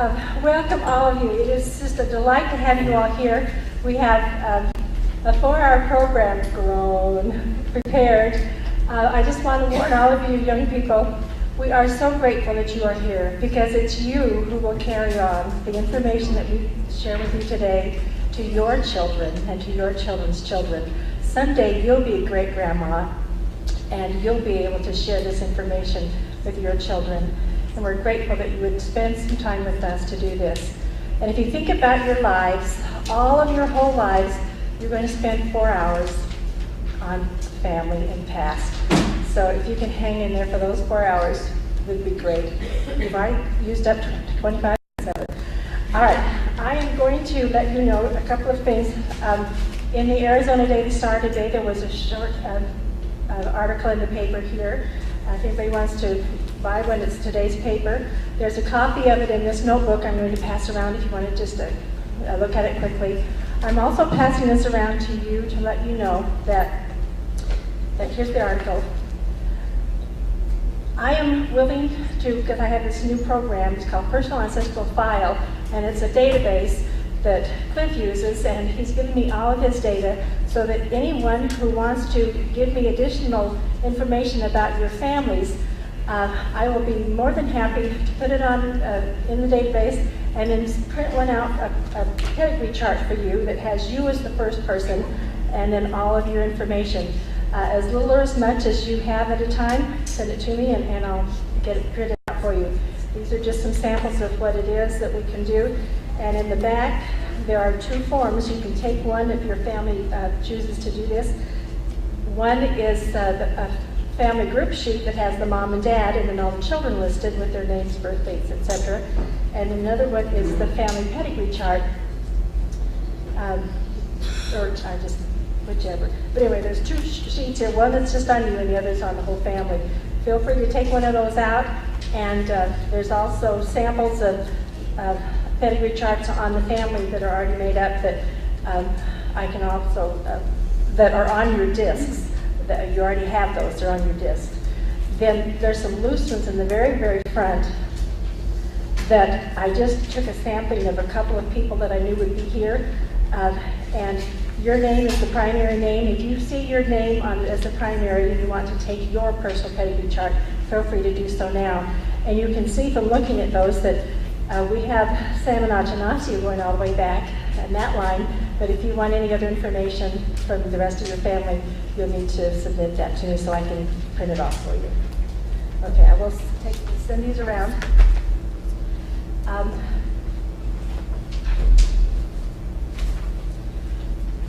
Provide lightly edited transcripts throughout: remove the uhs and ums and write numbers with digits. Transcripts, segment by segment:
Welcome all of you. It is just a delight to have you all here. We have a 4-hour program prepared. I just want to warn all of you young people, we are so grateful that you are here because it's you who will carry on the information that we share with you today to your children and to your children's children. Someday you'll be a great grandma and you'll be able to share this information with your children. And we're grateful that you would spend some time with us to do this. And if you think about your lives, all of your whole lives, you're going to spend 4 hours on family and past. So if you can hang in there for those 4 hours, it would be great. You've already used up 25 minutes of it. All right, I am going to let you know a couple of things. In the Arizona Daily Star today, there was a short article in the paper here. If anybody wants to buy one, it's today's paper. There's a copy of it in this notebook I'm going to pass around if you want to just look at it quickly. I'm also passing this around to you to let you know that here's the article. I am willing to, because I have this new program, it's called Personal Ancestral File, and it's a database that Cliff uses, and he's given me all of his data so that anyone who wants to give me additional information about your families, I will be more than happy to put it on in the database and then print one out, a pedigree chart for you that has you as the first person and then all of your information. As little or as much as you have at a time, send it to me and I'll get it printed out for you. These are just some samples of what it is that we can do. And in the back, there are 2 forms. You can take one if your family chooses to do this. One is a family group sheet that has the mom and dad and then all the children listed with their names, birth dates, etc. And another one is the family pedigree chart, whichever. But anyway, there's 2 sheets here, one that's just on you and the other's on the whole family. Feel free to take one of those out. And there's also samples of pedigree charts on the family that are already made up that I can also, that are on your discs. That you already have those, they're on your disc. Then there's some loose ones in the very, very front that I just took a sampling of a couple of people that I knew would be here. And your name is the primary name. If you see your name as the primary and you want to take your personal pedigree chart, feel free to do so now. And you can see from looking at those that we have Sam and Achanasi going all the way back in that line, but if you want any other information from the rest of your family, you'll need to submit that to me so I can print it off for you. Okay, I will send these around.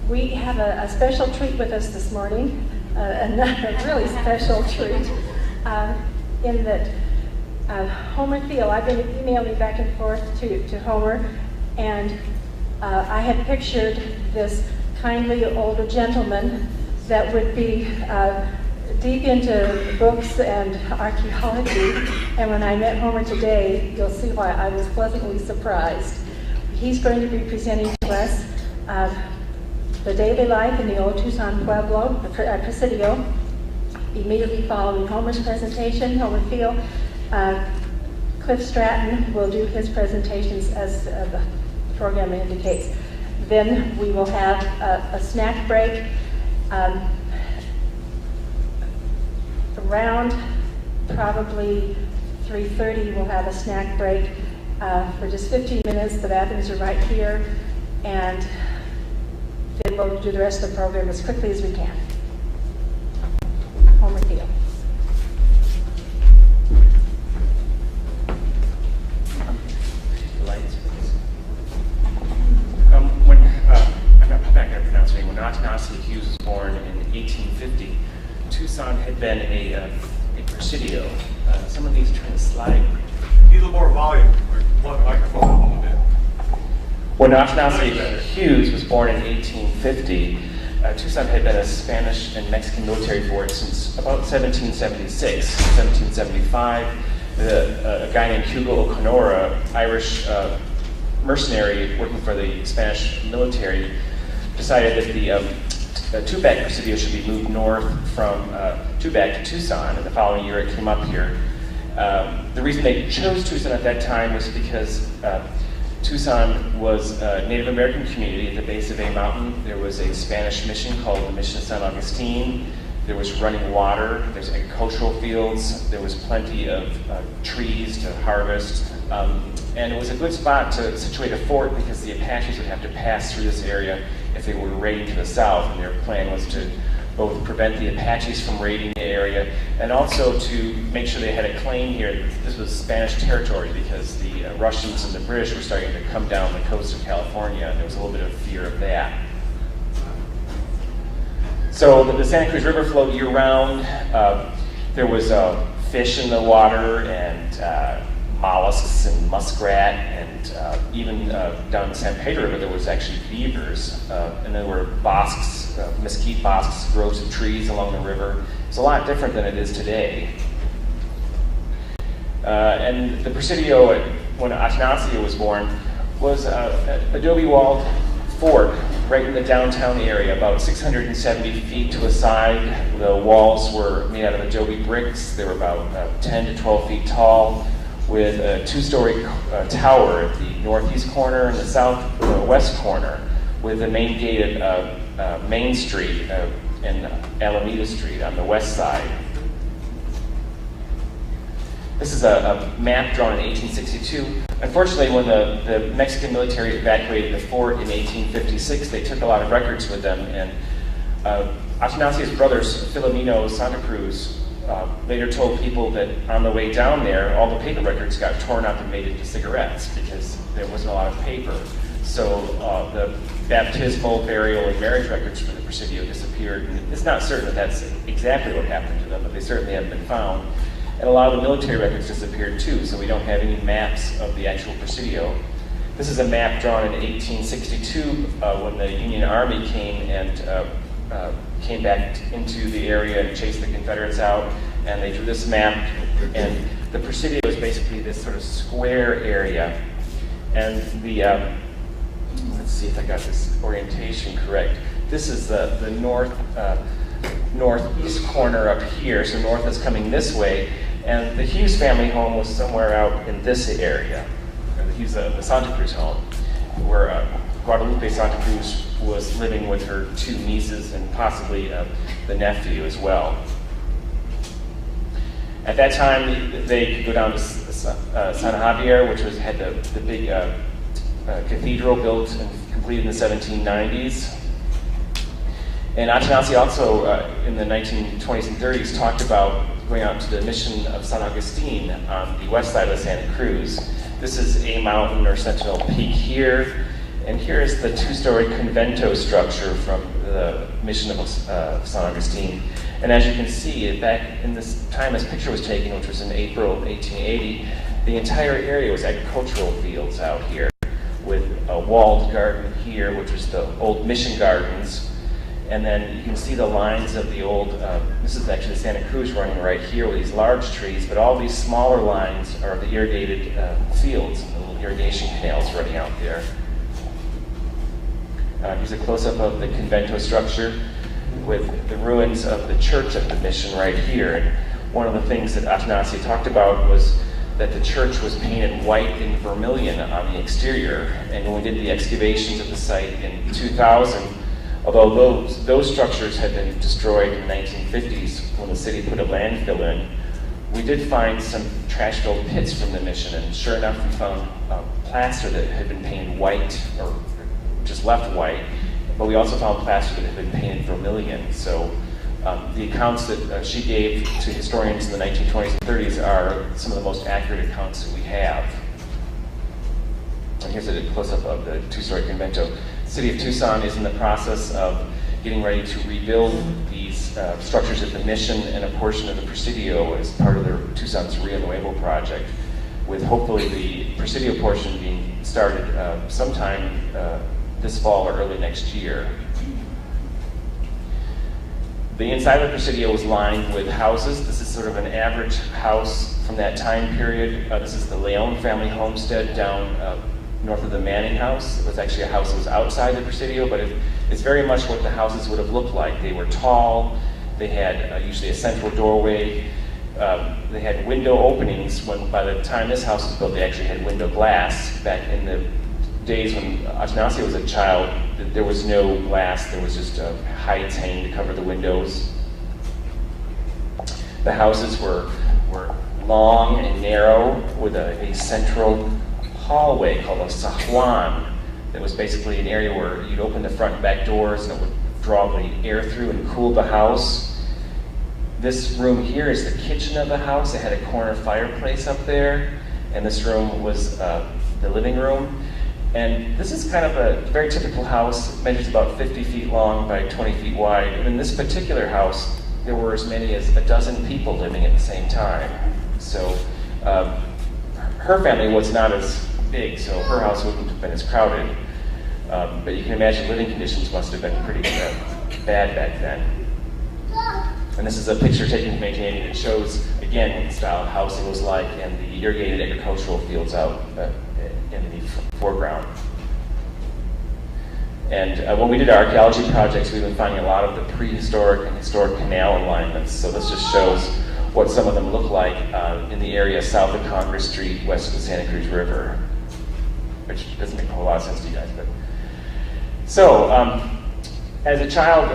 We have a special treat with us this morning, a really special treat, in that Homer Thiel, I've been emailing back and forth to Homer, and I had pictured this kindly older gentleman that would be deep into books and archaeology, and when I met Homer today, you'll see why I was pleasantly surprised. He's going to be presenting to us the daily life in the old Tucson Pueblo, Presidio. Immediately following Homer's presentation, Homer Thiel, Cliff Stratton will do his presentations as the program indicates. Then we will have a snack break. Around probably 3:30 we'll have a snack break for just 15 minutes. The bathrooms are right here, and then we'll do the rest of the program as quickly as we can. Homer Thiel. I'm not going to pronounce it. When Hughes was born in 1850, Tucson had been a presidio. Some of these are trying to slide. Need a little more volume, or plug the microphone up a little bit. When Hughes was born in 1850, Tucson had been a Spanish and Mexican military fort since about 1776. 1775, a guy named Hugo Oconora, Irish mercenary working for the Spanish military, decided that the Tubac Presidio should be moved north from Tubac to Tucson, and the following year it came up here. The reason they chose Tucson at that time was because Tucson was a Native American community at the base of a mountain. There was a Spanish mission called the Mission of San Agustin. There was running water, there's agricultural fields, there was plenty of trees to harvest, and it was a good spot to situate a fort because the Apaches would have to pass through this area if they were raiding to the south, and their plan was to both prevent the Apaches from raiding the area and also to make sure they had a claim here. This was Spanish territory because the Russians and the British were starting to come down the coast of California, and there was a little bit of fear of that. So the Santa Cruz River flowed year-round. There was fish in the water and mollusks and muskrat, and even down in San Pedro River there was actually beavers, and there were bosques, mesquite bosques, groves of trees along the river. It's a lot different than it is today. And the Presidio, when Atanasio was born, was an adobe-walled fort right in the downtown area, about 670 feet to the side. The walls were made out of adobe bricks. They were about 10 to 12 feet tall, with a two-story tower at the northeast corner and the southwest corner, with the main gate at Main Street and Alameda Street on the west side. This is a map drawn in 1862. Unfortunately, when the Mexican military evacuated the fort in 1856, they took a lot of records with them, and Atanasio's brothers, Filomeno Santa Cruz, later told people that on the way down there, all the paper records got torn up and made into cigarettes because there wasn't a lot of paper. So the baptismal, burial, and marriage records for the Presidio disappeared. And it's not certain that that's exactly what happened to them, but they certainly have been found. And a lot of the military records disappeared too, so we don't have any maps of the actual Presidio. This is a map drawn in 1862 when the Union Army came and came back into the area and chased the Confederates out, and they drew this map, and the Presidio is basically this sort of square area. And the, let's see if I got this orientation correct. This is the northeast corner up here, so north is coming this way, and the Hughes family home was somewhere out in this area, the Santa Cruz home, where Guadalupe Santa Cruz was living with her two nieces and possibly the nephew as well. At that time, they could go down to San Javier, which had the big cathedral built and completed in the 1790s. And Atanasio also, in the 1920s and 30s, talked about going out to the mission of San Agustin on the west side of Santa Cruz. This is a mountain or sentinel peak here, and here is the two-story convento structure from the mission of San Agustin. And as you can see, back in this time this picture was taken, which was in April 1880, the entire area was agricultural fields out here, with a walled garden here, which was the old mission gardens. And then you can see the lines of the old, this is actually Santa Cruz running right here with these large trees, but all these smaller lines are the irrigated fields, the little irrigation canals running out there. Here's a close-up of the convento structure with the ruins of the church of the mission right here. And one of the things that Atanasio talked about was that the church was painted white and vermilion on the exterior. And when we did the excavations of the site in 2000, although those structures had been destroyed in the 1950s when the city put a landfill in, we did find some trash-filled pits from the mission, and sure enough we found plaster that had been painted white, or just left white, but we also found plaster that had been painted vermilion. So the accounts that she gave to historians in the 1920s and 30s are some of the most accurate accounts that we have. And here's a close-up of the two-story convento. The city of Tucson is in the process of getting ready to rebuild these structures at the mission and a portion of the Presidio as part of their Tucson's Rio Nuevo project, with hopefully the Presidio portion being started sometime this fall or early next year. The inside of the Presidio was lined with houses. This is sort of an average house from that time period. This is the Leon family homestead down north of the Manning house. It was actually a house that was outside the Presidio, but it's very much what the houses would have looked like. They were tall, they had usually a central doorway they had window openings. When by the time this house was built, they actually had window glass. Back in the days when Atanasio was a child, there was no glass. There was just hides hanging to cover the windows. The houses were long and narrow with a central hallway called a sahuan. That was basically an area where you'd open the front and back doors and it would draw the air through and cool the house. This room here is the kitchen of the house. It had a corner fireplace up there, and this room was the living room. And this is kind of a very typical house. It measures about 50 feet long by 20 feet wide. And in this particular house, there were as many as a dozen people living at the same time. So her family was not as big, so her house wouldn't have been as crowded. But you can imagine living conditions must have been pretty bad back then. And this is a picture taken in 1980 that shows, again, what the style of housing was like and the irrigated agricultural fields out in the foreground. And when we did our archaeology projects, we've been finding a lot of the prehistoric and historic canal alignments. So this just shows what some of them look like in the area south of Congress Street, west of the Santa Cruz River, which doesn't make a whole lot of sense to you guys. But so, as a child,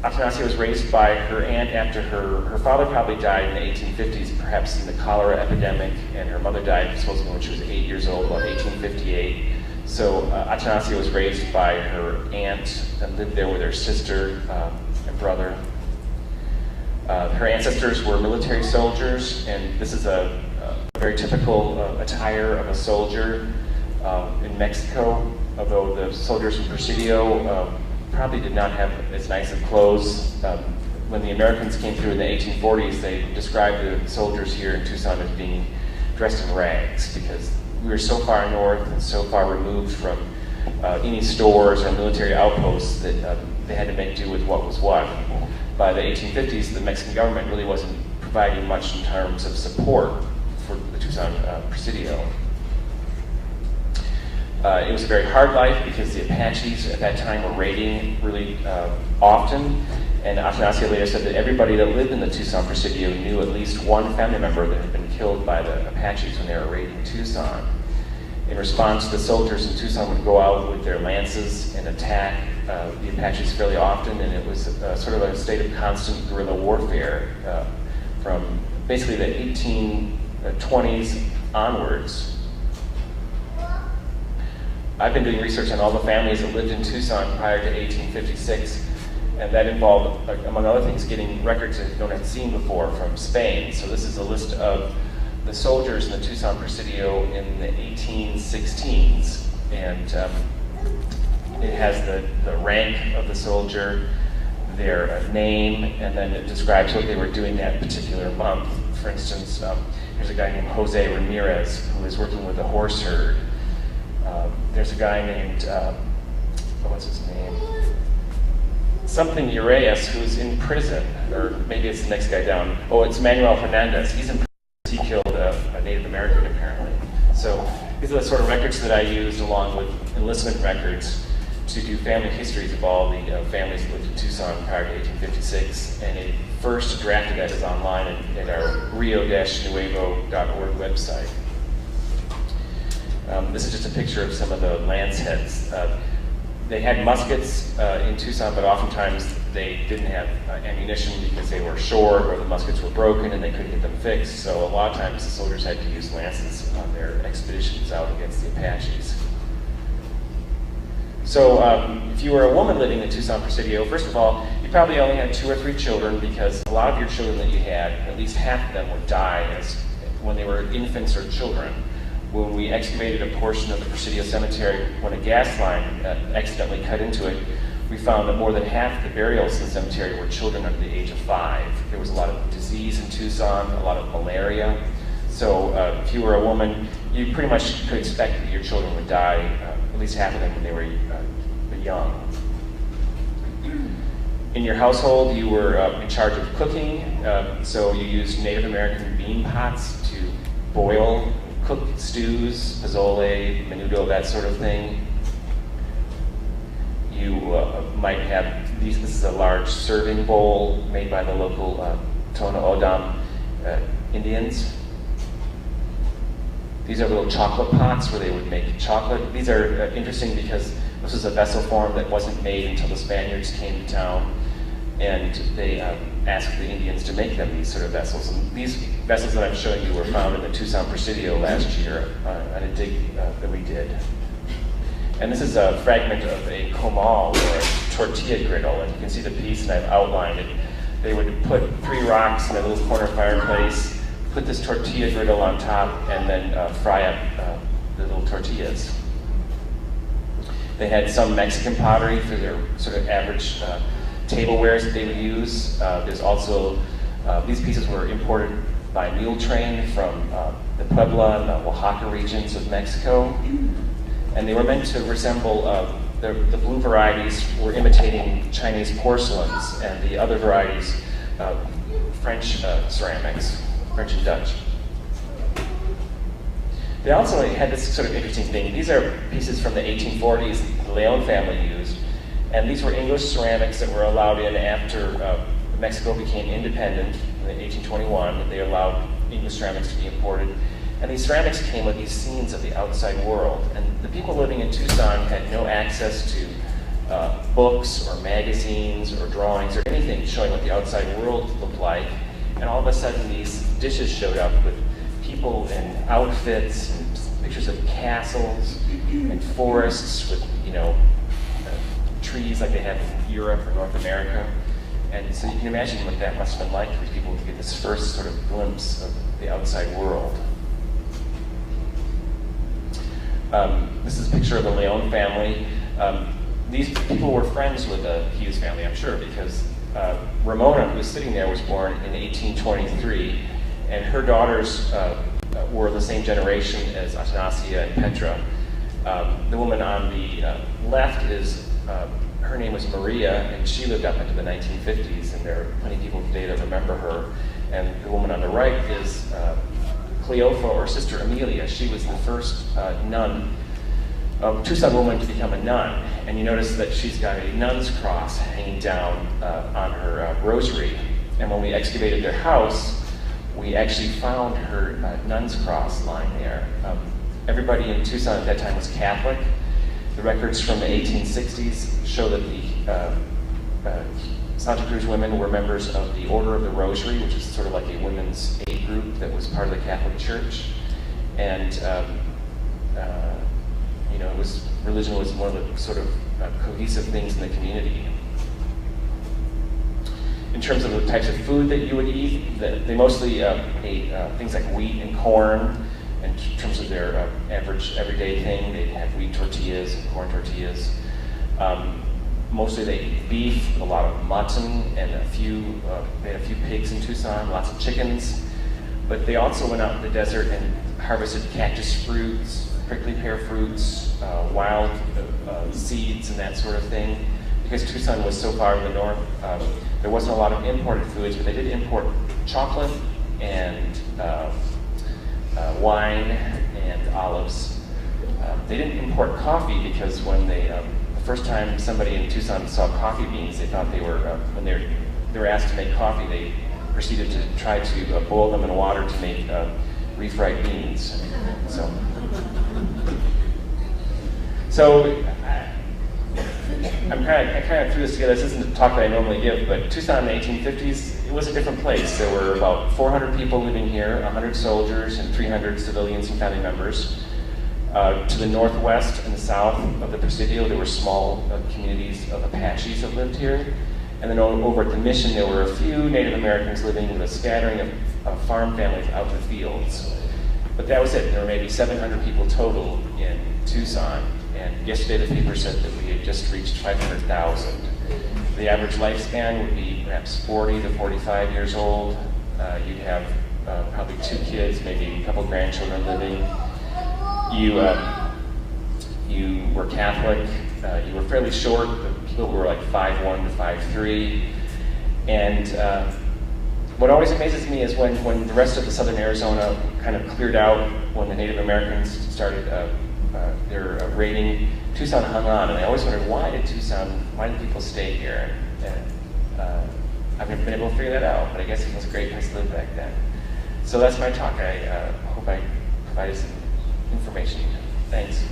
Atanasio was raised by her aunt after her father probably died in the 1850s, perhaps in the cholera epidemic, and her mother died supposedly when she was 8 years old, about 1858. So Atanasio was raised by her aunt and lived there with her sister and brother. Her ancestors were military soldiers, and this is a very typical attire of a soldier in Mexico, although the soldiers from Presidio probably did not have as nice of clothes. When the Americans came through in the 1840s, they described the soldiers here in Tucson as being dressed in rags because we were so far north and so far removed from any stores or military outposts that they had to make do with what was what. By the 1850s, the Mexican government really wasn't providing much in terms of support for the Tucson Presidio. It was a very hard life because the Apaches at that time were raiding really often, and Atanasio later said that everybody that lived in the Tucson Presidio knew at least one family member that had been killed by the Apaches when they were raiding Tucson. In response, the soldiers in Tucson would go out with their lances and attack the Apaches fairly often, and it was sort of a state of constant guerrilla warfare from basically the 1820s onwards. I've been doing research on all the families that lived in Tucson prior to 1856, and that involved, among other things, getting records that no one had seen before from Spain. So this is a list of the soldiers in the Tucson Presidio in the 1816s, and it has the rank of the soldier, their name, and then it describes what they were doing that particular month. For instance, there's a guy named Jose Ramirez who is working with a horse herd. There's a guy named, what's his name? Something Urias, who's in prison, or maybe it's the next guy down. Oh, it's Manuel Hernandez. He's in prison. He killed a Native American, apparently. So these are the sort of records that I used along with enlistment records to do family histories of all the families that lived in Tucson prior to 1856. And a first draft of that is online at our rio-nuevo.org website. This is just a picture of some of the lance heads. They had muskets in Tucson, but oftentimes they didn't have ammunition because they were short or the muskets were broken and they couldn't get them fixed. So a lot of times the soldiers had to use lances on their expeditions out against the Apaches. So if you were a woman living in Tucson Presidio, first of all, you probably only had 2 or 3 children because a lot of your children that you had, at least half of them would die when they were infants or children. When we excavated a portion of the Presidio Cemetery, when a gas line accidentally cut into it, we found that more than half the burials in the cemetery were children under the age of 5. There was a lot of disease in Tucson, a lot of malaria. So if you were a woman, you pretty much could expect that your children would die, at least half of them when they were young. In your household, you were in charge of cooking, so you used Native American bean pots to boil, cook stews, pozole, menudo, that sort of thing. You might have this is a large serving bowl made by the local Tona Odam, Indians. These are little chocolate pots where they would make chocolate. These are interesting because this is a vessel form that wasn't made until the Spaniards came to town, and they asked the Indians to make them these sort of vessels. And these vessels that I'm showing you were found in the Tucson Presidio last year on a dig that we did. And this is a fragment of a comal, or a tortilla griddle, and you can see the piece, and I've outlined it. They would put 3 rocks in a little corner fireplace, put this tortilla griddle on top, and then fry up the little tortillas. They had some Mexican pottery for their sort of average tablewares that they would use. There's also, these pieces were imported by mule train from the Puebla and the Oaxaca regions of Mexico. And they were meant to resemble, the blue varieties were imitating Chinese porcelains, and the other varieties, French ceramics, French and Dutch. They also had this sort of interesting thing. These are pieces from the 1840s the Leon family used, and these were English ceramics that were allowed in after Mexico became independent in 1821. They allowed English ceramics to be imported. And these ceramics came with these scenes of the outside world. And the people living in Tucson had no access to books or magazines or drawings or anything showing what the outside world looked like. And all of a sudden these dishes showed up with people in outfits, and pictures of castles and forests with, trees like they have in Europe or North America. And so you can imagine what that must have been like for people to get this first sort of glimpse of the outside world. This is a picture of the Leon family. These people were friends with the Hughes family, I'm sure, because Ramona, who was sitting there, was born in 1823, and her daughters were the same generation as Atanasia and Petra. The woman on the left is, her name was Maria, and she lived up into the 1950s, and there are plenty of people today that remember her. And the woman on the right is Cleofa, or Sister Amelia. She was the first nun, Tucson woman to become a nun. And you notice that she's got a nun's cross hanging down on her rosary. And when we excavated their house, we actually found her nun's cross lying there. Everybody in Tucson at that time was Catholic. The records from the 1860s show that the Santa Cruz women were members of the Order of the Rosary, which is sort of like a women's aid group that was part of the Catholic Church. And religion was one of the sort of cohesive things in the community. In terms of the types of food that you would eat, they mostly ate things like wheat and corn. In terms of their average everyday thing, they'd have wheat tortillas and corn tortillas. Mostly they eat beef, a lot of mutton, and they had a few pigs in Tucson, lots of chickens. But they also went out in the desert and harvested cactus fruits, prickly pear fruits, wild seeds, and that sort of thing. Because Tucson was so far in the north, there wasn't a lot of imported foods, but they did import chocolate and wine and olives. They didn't import coffee because when the first time somebody in Tucson saw coffee beans, they thought they were, when they were asked to make coffee, they proceeded to try to boil them in water to make refried beans. So I kind of threw this together. This isn't a talk that I normally give, but Tucson in the 1850s, it was a different place. There were about 400 people living here, 100 soldiers and 300 civilians and family members. To the northwest and the south of the Presidio, there were small communities of Apaches that lived here. And then over at the mission, there were a few Native Americans living with a scattering of farm families out in the fields. But that was it. There were maybe 700 people total in Tucson. And yesterday the paper said that we had just reached 500,000. The average lifespan would be perhaps 40 to 45 years old. You'd have probably 2 kids, maybe a couple grandchildren living. You were Catholic. You were fairly short. People were like 5'1" to 5'3". And what always amazes me is when the rest of the southern Arizona kind of cleared out, when the Native Americans started their raiding, Tucson hung on. And I always wondered, why did people stay here? And I've never been able to figure that out, but I guess it was a great place to live back then. So that's my talk. I hope I provided some information. Thanks.